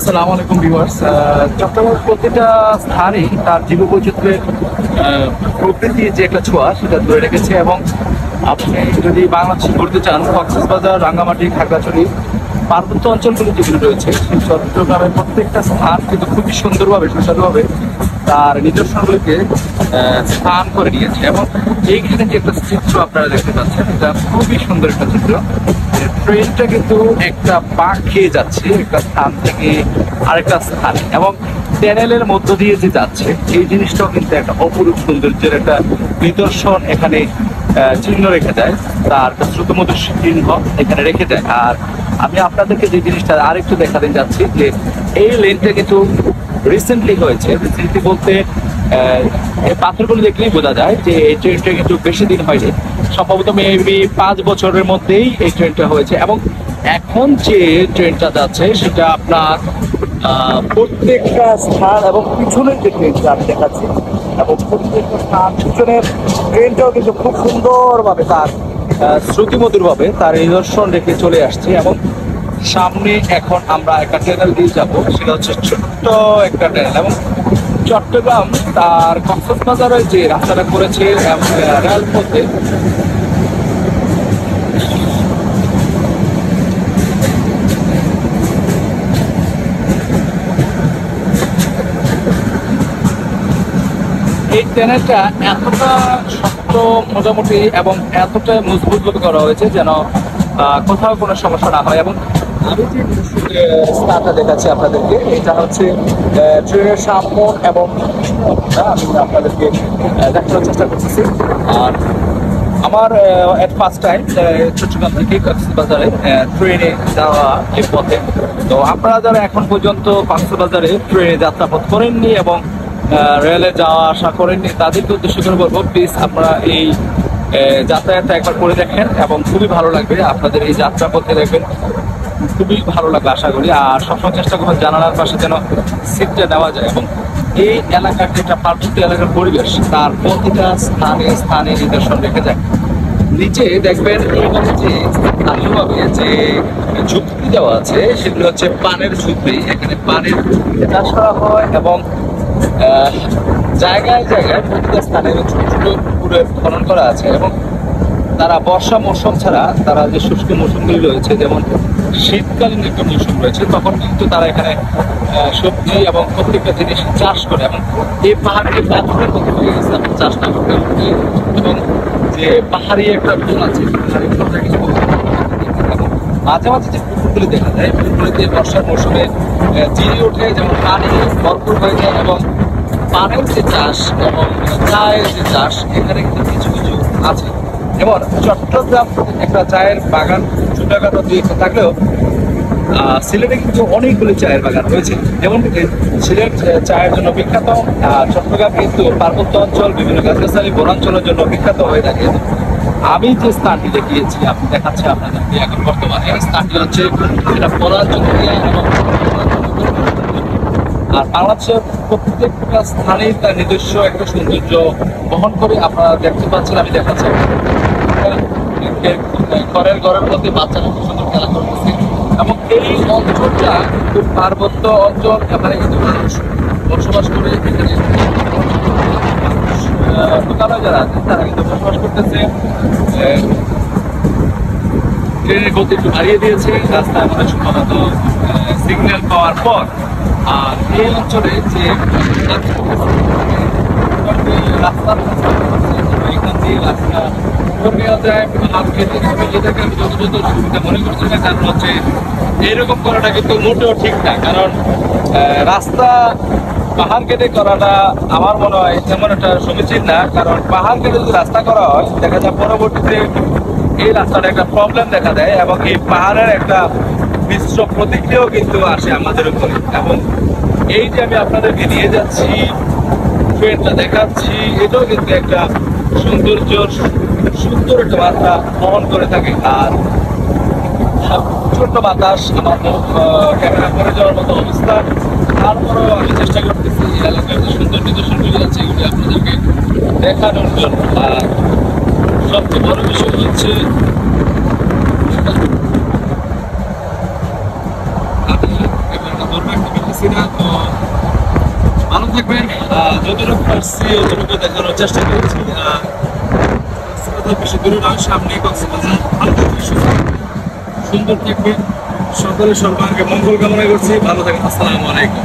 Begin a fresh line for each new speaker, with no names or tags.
আসসালামু আলাইকুম ভিউয়ার্স। চট্টগ্রামের প্রতিটা স্থানই তার জীববৈচিত্র্যের প্রকৃতির যে একটা ছোঁয়া সেটা ধরে রেখেছে এবং আপনি যদি বাংলাদেশ ঘুরতে চান কক্সবাজার, রাঙ্গামাটি, খাগড়াছড়ি পার্বত্য অঞ্চলগুলো যেগুলো রয়েছে সেই চট্টগ্রামের প্রত্যেকটা স্থান কিন্তু খুবই সুন্দরভাবে সুস্বাদুভাবে তার নিদর্শনগুলিকে স্থান করে নিয়েছে এবং এইখানে যে একটা চিত্র আপনারা দেখতে পাচ্ছেন এটা খুবই সুন্দর একটা চিত্র। ট্রেনটা কিন্তু একটা বাঁক খেয়ে যাচ্ছে একটা স্থান থেকে আরেকটা স্থানে এবং ট্যানেলের মধ্য দিয়ে যে যাচ্ছে এই জিনিসটাও কিন্তু একটা অপরূপ সৌন্দর্যের একটা নিদর্শন এখানে চিহ্ন রেখে যায়, তার শ্রুতমধুর চিহ্ন এখানে রেখে যায়। আর আমি আপনাদেরকে যে জিনিসটা আরেকটু দেখাতে যাচ্ছি যে এই লেনটা কিন্তু রিসেন্টলি হয়েছে। রিসেন্টলি বলতে এই পাথরগুলো দেখলেই বোঝা যায় যে এই ট্রেনটা কিন্তু বেশি দিন হয়নি, সম্ভবত মেবি 5 বছরের মধ্যেই এই ট্রেনটা হয়েছে এবং এখন যে ট্রেনটা যাচ্ছে সেটা আপনার প্রত্যেকটা স্থান এবং পিছনের যে ট্রেনটা আমি দেখাচ্ছি এবং প্রত্যেকটা স্থান পিছনের ট্রেনটাও কিন্তু খুব সুন্দরভাবে তার শ্রুতিমধুরভাবে তার নিদর্শন রেখে চলে আসছে এবং সামনে এখন আমরা একটা ট্যানেল দিয়ে যাবো, সেটা হচ্ছে ছোট্ট একটা ট্যানেল এবং চট্টগ্রাম তার কক্সবাজারে যে রাস্তাটা করেছে রেলপথে এই ট্যানেলটা এতটা শক্ত মোটামুটি এবং এতটা মজবুত করা হয়েছে যেন কোথাও কোনো সমস্যা না হয়। এবং আমি যে স্থানটা দেখাচ্ছি আপনাদেরকে এটা হচ্ছে ট্রেনের সামনে এবং আমি আপনাদেরকে দেখানোর চেষ্টা করতেছি। আর আমার এট ফার্স্ট টাইম চট্টগ্রাম থেকে কক্সবাজারে ট্রেনে যাওয়া এই পথে। তো আপনারা যারা এখন পর্যন্ত কক্সবাজারে ট্রেনে যাত্রাপথ করেননি এবং রেলে যাওয়া আসা করেননি তাদেরকে উদ্দেশ্য করে বলবো প্লিজ আপনারা এই যাতায়াতটা একবার করে দেখেন এবং খুবই ভালো লাগবে। আপনাদের এই যাত্রাপথে দেখবেন খুবই ভালো লাগবে আশা করি। আর সবসময় চেষ্টা করবেন জানালার পাশে যেন সিটটা নেওয়া যায় এবং এই এলাকার যেটা পার্বত্য এলাকার পরিবেশ তার প্রতিটা স্থানে স্থানে নিদর্শন রেখে যায়। নিচে দেখবেন এইভাবে যে স্থানীয়ভাবে যে ঝুপড়ি দেওয়া আছে সেগুলো হচ্ছে পানের ঝুপড়ি। এখানে পানের চাষ করা হয় এবং জায়গায় জায়গায় প্রতিটা স্থানে ছোট ছোট পুকুরের খনন করা আছে এবং তারা বর্ষা মৌসুম ছাড়া তারা যে শুষ্ক মৌসুমগুলি রয়েছে যেমন শীতকালীন একটা মৌসুম রয়েছে তখন কিন্তু তারা এখানে সবজি এবং প্রত্যেকটা জিনিস চাষ করে এবং এই পাহাড়ি পাথরের মধ্যে হয়ে গেছে এখন চাষ না করতে এবং যে পাহাড়ি একটা ফুল আছে মাঝে মাঝে যে পুকুরগুলি দেখা যায় পুকুরগুলিতে বর্ষার মৌসুমে চিড়ি ওঠে যেমন পানি ভরপুর হয়ে যায় এবং পানের যে চাষ এবং চায়ের যে চাষ এখানে কিন্তু কিছু কিছু আছে। যেমন চট্টগ্রাম একটা চায়ের বাগান ছোটখাটো দুই একটা থাকলেও সিলেটে কিন্তু অনেকগুলি চায়ের বাগান রয়েছে। যেমন সিলেট চায়ের জন্য বিখ্যাত, চট্টগ্রাম কিন্তু পার্বত্য অঞ্চল বিভিন্ন গাছগাছালি বনাঞ্চলের জন্য বিখ্যাত হয়ে থাকে। আমি যে স্থানটি দেখিয়েছি আপনি দেখাচ্ছি আপনাদেরকে এখন বর্তমানে স্থানটি হচ্ছে এটা বনাঞ্চল এবং আর বাংলাদেশের প্রত্যেকটা স্থানেই তার নিজস্ব একটা সৌন্দর্য বহন করে আপনারা দেখতে পাচ্ছেন। আমি দেখাচ্ছি ঘরের মধ্যে বাচ্চারা খুব সুন্দর খেলা করতেছে এবং এই অঞ্চলটা খুব পার্বত্য অঞ্চল। এখানে কিন্তু মানুষ বসবাস করে, এখানে দোকানে যারা আছে তারা কিন্তু বসবাস করতেছে। ট্রেনের গতি একটু বাড়িয়ে দিয়েছে রাস্তায় আমাদের সম্ভবত সিগন্যাল পাওয়ার পর। আর এই অঞ্চলে যে রাস্তার এখান দিয়ে রাস্তা নেওয়া যায় হাত খেতে এটাকে আমি যত সুবিধা মনে করছি না, কারণ হচ্ছে এইরকম করাটা কিন্তু মোটেও ঠিক না। কারণ রাস্তা পাহাড় কেটে করাটা আমার মনে হয় তেমন একটা সমীচীন না, কারণ পাহাড় কেটে যদি রাস্তা করা হয় দেখা যায় পরবর্তীতে এই রাস্তাটা একটা প্রবলেম দেখা দেয় এবং এই পাহাড়ের একটা মিশ্র প্রতিক্রিয়াও কিন্তু আসে আমাদের উপরে। এবং এই যে আমি আপনাদেরকে নিয়ে যাচ্ছি ট্রেনটা দেখাচ্ছি এটাও কিন্তু একটা সুন্দর একটা বার্তা বহন করে থাকে। আর ছোট্ট বাতাস আমার ক্যামেরা করে যাওয়ার মতো অবস্থা, তারপরেও আমি চেষ্টা করতেছি এই এলাকার যে সুন্দর নিদর্শনগুলি আছে এগুলি আপনাদেরকে দেখানোর জন্য। আর সবচেয়ে বড় বিষয় হচ্ছে আমি
পারতেছি না। তো ভালো থাকবেন, যতটুকু পারছি ততটুকু দেখানোর চেষ্টা করেছি। কক্সবাজার বেশি দূরে নয়, সামনেই কক্সবাজার, হালকা দৃশ্য, সুন্দর থাকবেন। সকলের সর্বাঙ্গে মঙ্গল কামনা করছি। ভালো থাকবেন, আসসালামু আলাইকুম।